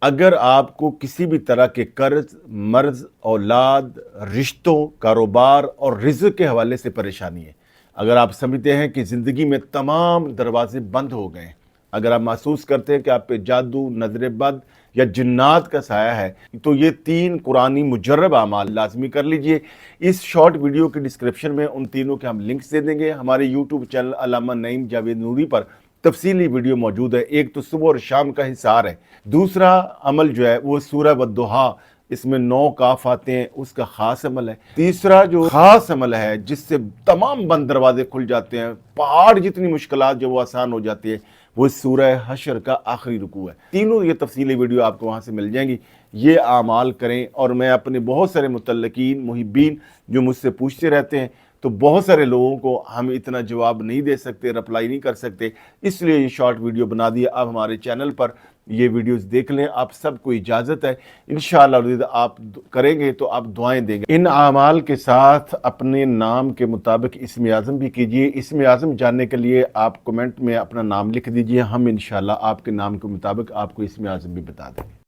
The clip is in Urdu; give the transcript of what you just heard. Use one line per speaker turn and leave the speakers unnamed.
اگر آپ کو کسی بھی طرح کے قرض، مرض، اولاد، رشتوں، کاروبار اور رزق کے حوالے سے پریشانی ہے، اگر آپ سمجھتے ہیں کہ زندگی میں تمام دروازے بند ہو گئے ہیں، اگر آپ محسوس کرتے ہیں کہ آپ پہ جادو، نظر بد یا جنات کا سایہ ہے، تو یہ 3 قرآنی مجرب اعمال لازمی کر لیجئے۔ اس شارٹ ویڈیو کے ڈسکرپشن میں ان تینوں کے ہم لنکس دے دیں گے۔ ہمارے یوٹیوب چینل علامہ نعیم جاوید نوری پر تفصیلی ویڈیو موجود ہے۔ ایک تو صبح اور شام کا حصار ہے، دوسرا عمل جو ہے وہ سورہ والضحیٰ، اس میں 9 کاف آتے ہیں، اس کا خاص عمل ہے۔ تیسرا جو خاص عمل ہے جس سے تمام بند دروازے کھل جاتے ہیں، پہاڑ جتنی مشکلات جو وہ آسان ہو جاتی ہے، وہ سورہ حشر کا آخری رکوع ہے۔ تینوں یہ تفصیلی ویڈیو آپ کو وہاں سے مل جائیں گی۔ یہ اعمال کریں، اور میں اپنے بہت سارے متعلقین، محبین جو مجھ سے پوچھتے رہتے ہیں، تو بہت سارے لوگوں کو ہم اتنا جواب نہیں دے سکتے، رپلائی نہیں کر سکتے، اس لیے یہ شارٹ ویڈیو بنا دی۔ اب ہمارے چینل پر یہ ویڈیوز دیکھ لیں، آپ سب کو اجازت ہے۔ انشاءاللہ آپ کریں گے تو آپ دعائیں دیں گے۔ ان اعمال کے ساتھ اپنے نام کے مطابق اسم اعظم بھی کیجئے۔ اسم اعظم جاننے کے لیے آپ کمنٹ میں اپنا نام لکھ دیجئے، ہم انشاءاللہ آپ کے نام کے مطابق آپ کو اسم اعظم بھی بتا دیں گے۔